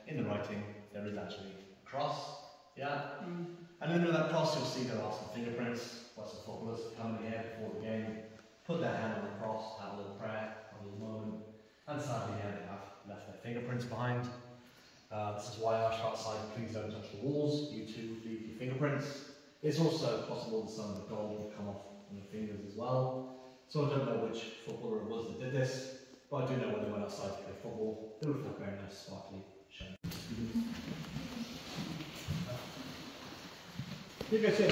in the writing there is actually a cross. Yeah. And under that cross you'll see there are some fingerprints where some footballers come in here before the game, put their hand on the cross, have a little prayer, have a little moment, and sadly they have left their fingerprints behind. This is why I ask outside, please don't touch the walls, you too leave your fingerprints. It's also possible that some of the gold will come off on your fingers as well. So I don't know which footballer it was that did this, but I do know when they went outside to play football, they would look very nice, sparkly, shiny. You guys see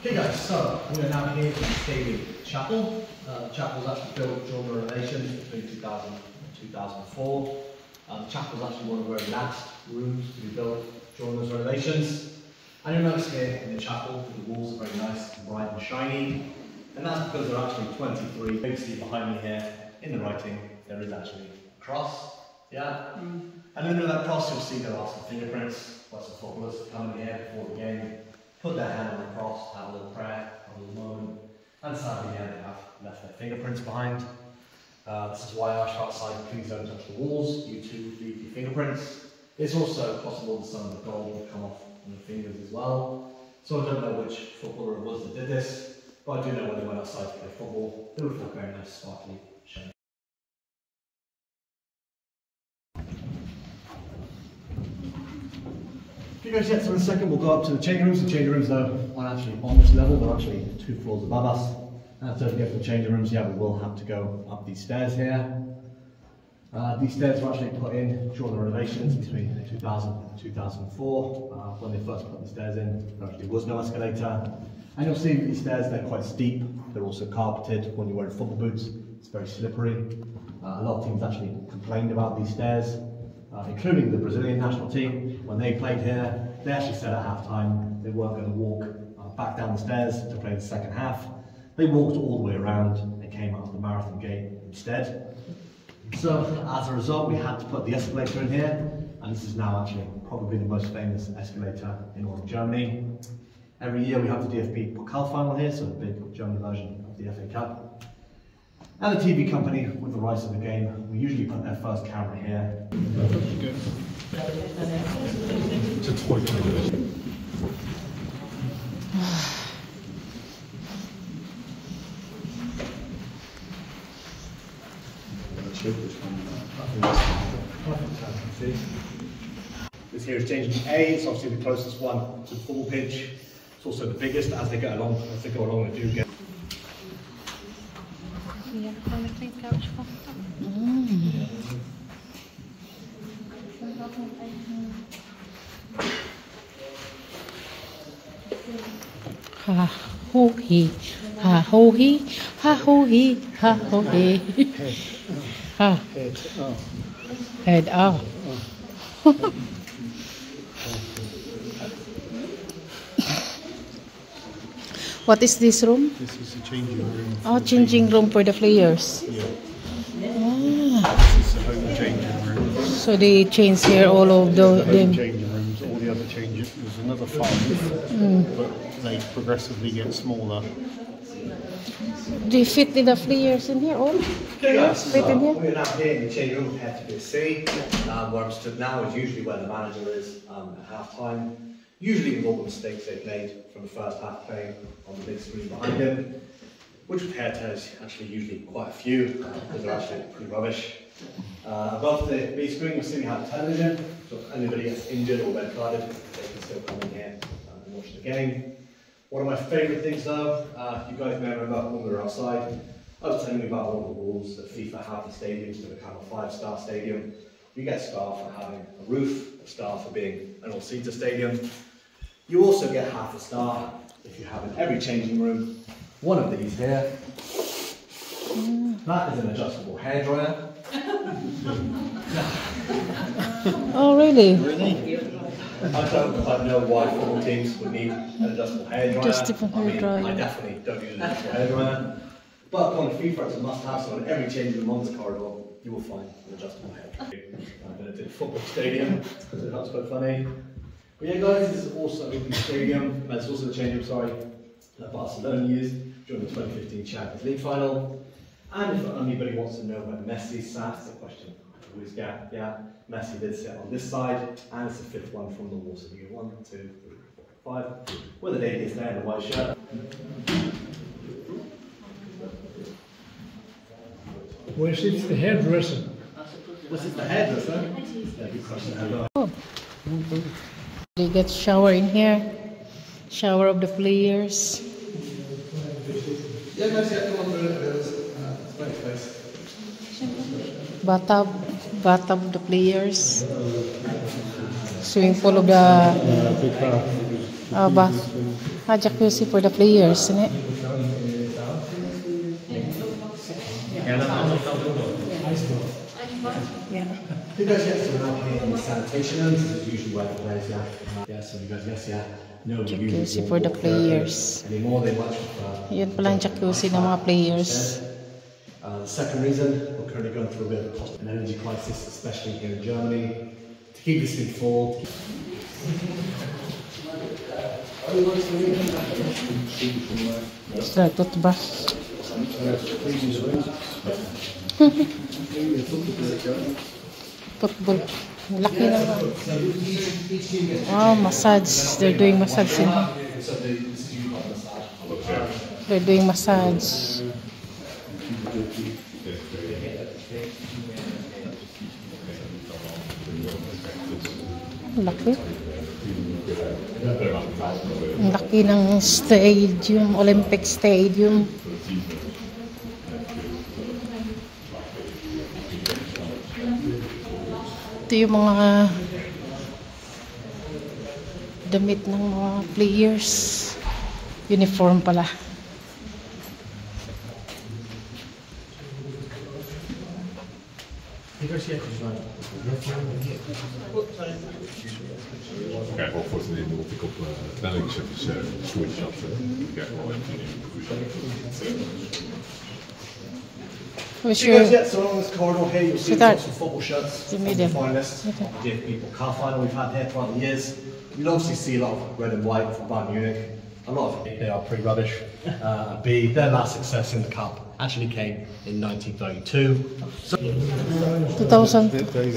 Okay guys, so we are now here in the Stadium Chapel. The chapel was actually built during the renovations between 2000 and 2004. The chapel was actually one of the very last rooms to be built during those renovations. And you'll notice here in the chapel, the walls are very nice, bright and shiny. And that's because there are actually 23. You can see behind me here, in the writing, there is actually a cross. Yeah. And under that cross you'll see there are some fingerprints where some footballers come in here before the game, put their hand on the cross, have a little prayer, have a little moment, and sadly they have left their fingerprints behind. This is why I ask outside, please don't touch the walls, you too leave your fingerprints. It's also possible that some of the gold will come off on your fingers as well. So I don't know which footballer it was that did this, but I do know when they went outside to play football, they would look very nice, sparkly, shiny. If you guys get to in a second, we'll go up to the changing rooms. The changing rooms though aren't actually on this level, they're actually 2 floors above us. And so to get to the changing rooms, yeah, we will have to go up these stairs here. These stairs were actually put in during the renovations between 2000 and 2004. When they first put the stairs in, there actually was no escalator. And you'll see these stairs, they're quite steep. They're also carpeted. When you're wearing football boots, it's very slippery. A lot of teams actually complained about these stairs. Including the Brazilian national team. When they played here, they actually said at half-time they weren't going to walk back down the stairs to play the second half. They walked all the way around and came out of the marathon gate instead. So as a result, we had to put the escalator in here, and this is now actually probably the most famous escalator in all of Germany. Every year we have the DFB Pokal final here, so the big German version of the FA Cup. And the TV company with the rights of the game, we usually put their first camera here. This here is changing A, it's obviously the closest one to the football pitch. It's also the biggest. As they go along, they do get. Ha ho he, ha ho he, ha ho he, ha ho he. Ha. Head up. What is this room? This is the changing room. Oh, changing room for the players. Yeah. Ah. This is the home changing room. So they change here all of The home them. changing rooms, all the other changes. There's another 5, but they progressively get smaller. Do you fit enough players in here? All? Yes, Fit in here? we're now here in the changing room here to be C. Where I'm stood now is usually where the manager is at half time. Usually with all the mistakes they've made from the first half playing on the big screen behind him, which with hair tears actually usually quite a few, because they're actually pretty rubbish. Above the B screen you'll see we have television, so if anybody gets injured or red carded, they can still come in here and watch the game. One of my favourite things though, you guys may remember when we were outside, I was telling you about one of the rules that FIFA have the stadiums to become a 5-star stadium. You get a star for having a roof, a star for being an all-seater stadium. You also get half a star if you have in every changing room one of these here. That is an adjustable hairdryer. Oh, really? I don't quite know why football teams would need an adjustable hairdryer. Adjustable hairdryer. I definitely don't use an adjustable hairdryer. But on FIFA it's a must-have, so in every changing room on this corridor you will find an adjustable hairdryer. I'm going to do the football stadium because that's quite funny. But yeah guys, this is also the stadium, that's also the changing room, sorry, that Barcelona used during the 2015 Champions League final. And if anybody wants to know where Messi sat, it's a question I always get. Yeah, Messi did sit on this side, and it's the fifth one from the wall. So you get 1, 2, 3, 4, 5. Where the lady is there in the white shirt. Where sits the hairdresser? This is the hairdresser. Yeah, good question. Oh. They get shower in here. Shower of the players. Yeah, guys, yeah, come on through it. It's plenty of space. Bathtub of the players. Swimming pool of the Big bath. bath. Jacuzzi for the players, isn't it? Yeah. You guys get some out here in the sanitation rooms. This is usually where the players yeah, so you guys, yes, yeah. No, Jacuzzi for the players. Anymore, they much prefer. Yun pala ang jacuzzi ng mga players. The second reason, we're currently going through a bit of a cost and energy crisis, especially here in Germany. To keep this thing full. Extra toothbrush. Football. Laki naman. Wow, massage. They're doing massage in here. They're doing massage. Laki. Ang laki ng stadium, Olympic Stadium. Ito yung mga damit ng mga players. Uniform pala. Kijk, ook voor de moet op Bellingham switch af. Kijk, wel Where's You guys your... get so along this corridor here, you'll see So that- lots of football shirts The from medium. the finalists. Okay. The people car final we've had here throughout the years. You'll obviously see a lot of red and white from Bayern Munich. A lot of they are pretty rubbish. B, their last success in the cup actually came in 1932. So 2000. These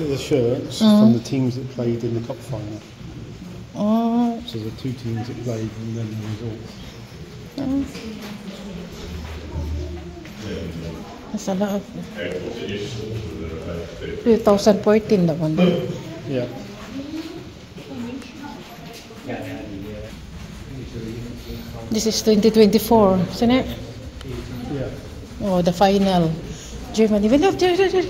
are the shirts from the teams that played in the cup final. Oh, So the two teams that played and then the results. that's a lot of... 2014 that one. Yeah. This is 2024, isn't it? Yeah. Oh, the final. Germany. We love Germany.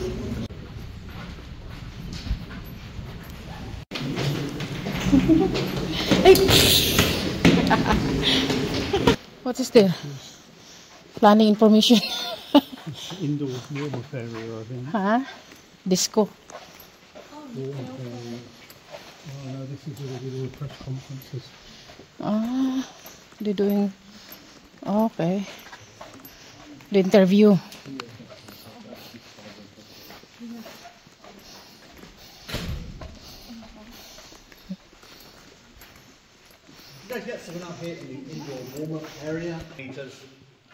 Hey. What is there? Planning information. Indoor warm-up area, I think. Huh? Disco. Warm-up area. Oh no, this is where they do all the press conferences. Ah, they're doing... Okay. The interview. you guys get someone out here in the indoor warm-up area. Meters.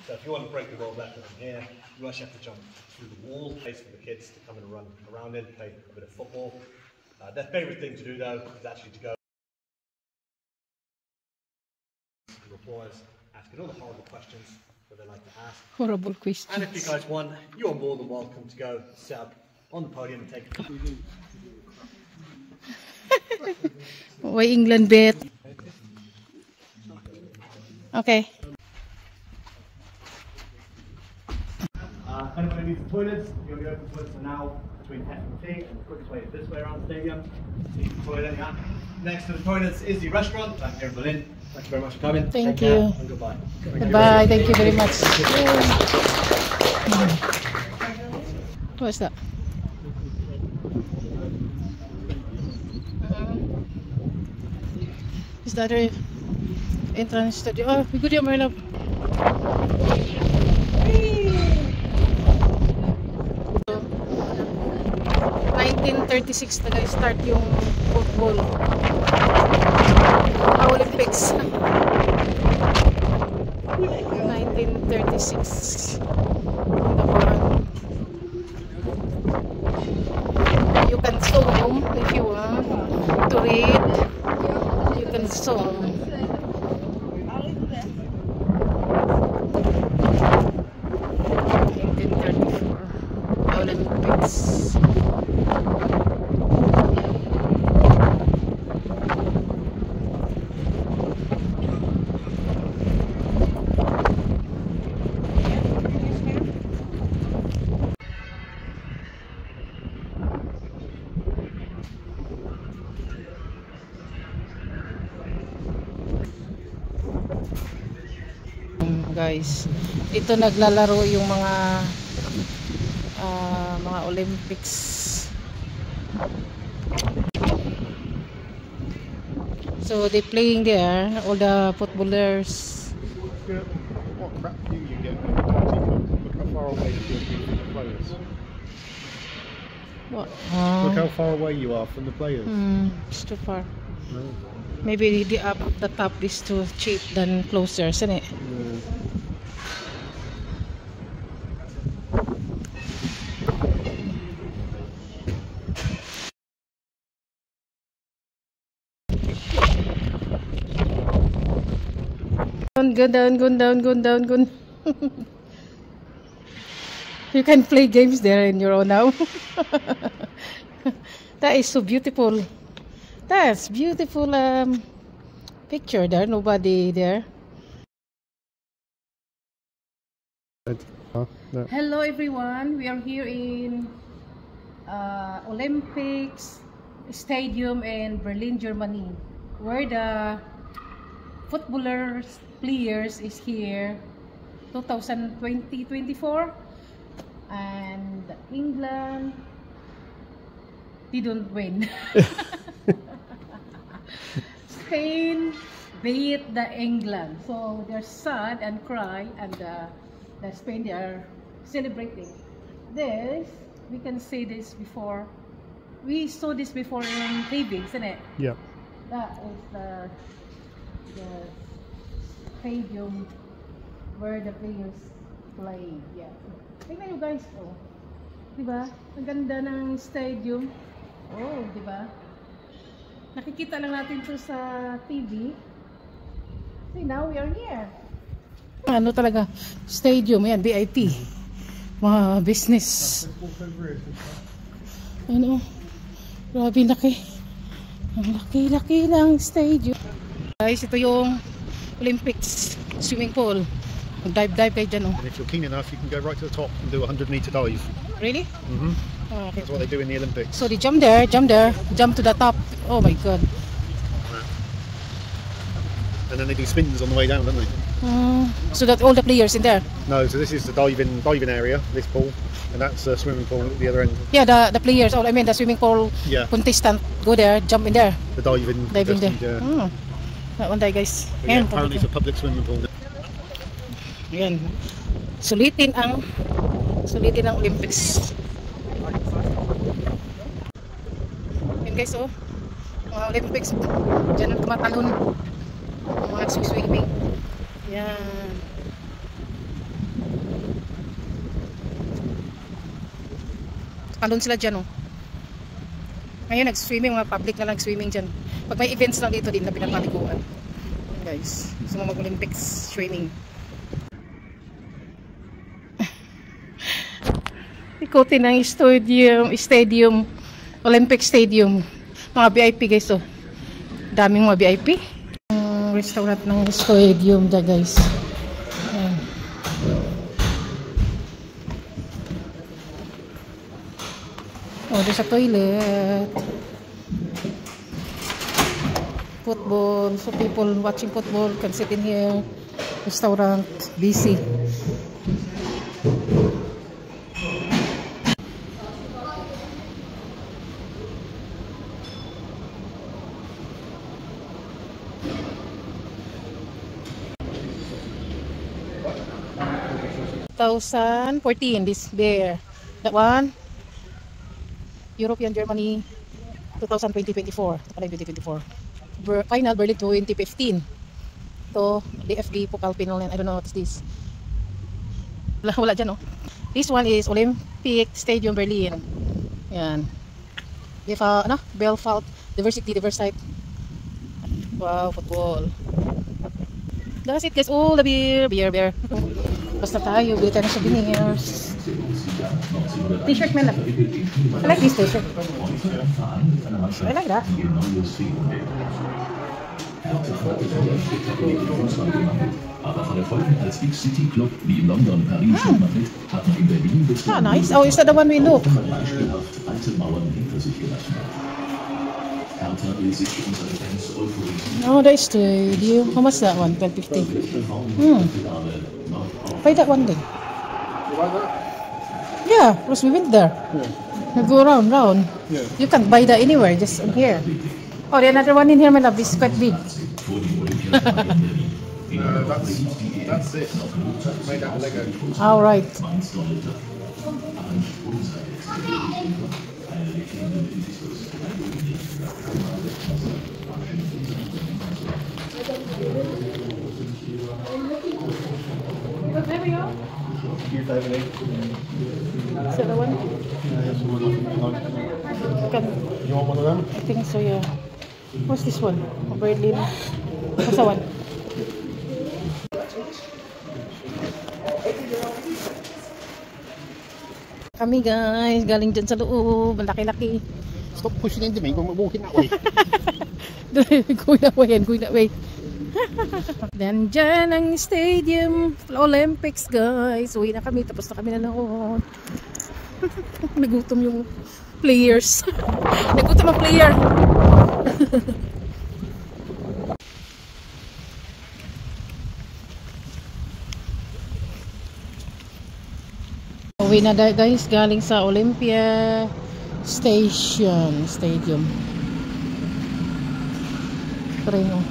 So if you want to break the world record from here, you actually have to jump through the wall. Place for the kids to come and run around in, play a bit of football. Their favourite thing to do though is actually to go. The replies, asking all the horrible questions that they like to ask. Horrible And if questions. you guys want, you're more than welcome to go sit up on the podium and take a Why England bet? Okay. If anybody needs the toilets, you'll be open toilets are now between F and T, and the quickest way is this way around the stadium. Need the toilet, yeah. Next to the toilets is the restaurant, back here in Berlin. Thank you very much for coming. Thank Take care, you. and goodbye. Goodbye. Thank you very much. What's that? Is that a entrance studio? Oh, good day, my love. 1936 na guys start yung football Olympics. 1936 2026. You can zoom if you want to read. You can zoom. 1934 Olympics. Guys, dito naglalaro yung mga Olympics. So they playing there, all the footballers. What crap view you get when you look how far away you are from the players. What? Look how far away you are from the players. It's too far. Maybe the top is too cheap than closer, isn't it? Go down. You can play games there in your own now. That is so beautiful. That's beautiful picture there. Nobody there. Hello everyone. We are here in Olympics Stadium in Berlin, Germany, where the footballers players is here 2020-24, and England didn't win. Spain beat the England, so they're sad and cry, and the Spain, they are celebrating. This we can see this before. We saw this before in TV, isn't it? Yeah. That is the stadium where the players play. Yeah. Tingnan nyo guys, oh. Diba? Ang ganda ng stadium. Oh, diba? Nakikita lang natin to sa TV. See, now we are here. Ano talaga? Stadium, yan, VIP. Mga business. Ano? Grabe laki. Ang laki-laki ng stadium. Guys, ito yung Olympics swimming pool. Dive kayo dyan, oh. And if you're keen enough, you can go right to the top and do a 100-meter dive. Really? Oh, okay. That's what they do in the Olympics. So they jump there, jump to the top. Oh my god. And then they do spins on the way down, don't they? So that all the players in there? No, so this is the diving area, this pool, and that's a swimming pool at the other end. Yeah, the players, I mean the swimming pool contestant go there, jump in there. The diving there. Yeah. That one day guys. Yeah, apparently it's a public swimming pool. Ayan. Sulitin ang Olympics. Ayan guys, oh. Mga Olympics. Diyan ang tumatalon. Mga swimming. Ayan. Talon sila dyan, oh. Ngayon nag-swimming, mga public na lang swimming dyan. Pag may events lang dito, din na pinapaliguan. Guys, gusto mo mag-Olympics swimming. Ikutin ang stadium, Olympic Stadium. Mga VIP guys, oh. Daming mga VIP. Restaurant ng stadium dyan guys. Ayan. Oh, there's a toilet. Football, so people watching football can sit in here. Restaurant, busy. This there. That one. European Germany 2020-24. Final Berlin 2015. To DFB Pokal Final, I don't know what's this. Wala dyan, oh. This one is Olympic Stadium, Berlin. Yan. Belfast Diversity. Wow, football. That's it, guys. Oh, the beer. Basta tayo, bili tayo ng souvenirs. T-shirt man lang. I like this t-shirt. I like that. Aber von Erfolgen als Big City Club wie in London, Paris und Madrid hat man in Berlin bis Ah, nice. Oh, is that the one we look? beispielhaft alte Mauern hinter sich gelassen hat. Hertha will sich unsere Fans euphorisieren. Oh, that is stadium. How much that one? 12.50. Buy that one then. You like that? Yeah, because we went there. We go round. Yeah. You can't buy that anywhere, just in here. Oh, the another one in here, my love, is quite big. That's it. Made out of Lego. All right. There we go. Is that the one? You want one of them? I think so, yeah. What's this one? Oh, Berlin. What's that one? Kami guys, galing dyan sa loob. Ang laki-laki. Stop pushing into me when we're walking that way. Going that way. Then dyan ang stadium Olympics guys. Uwi na kami, tapos na kami na noon. Nagutom yung players. Nagutom ang player. Uwi na guys, galing sa Olympia Stadium. Pero yun,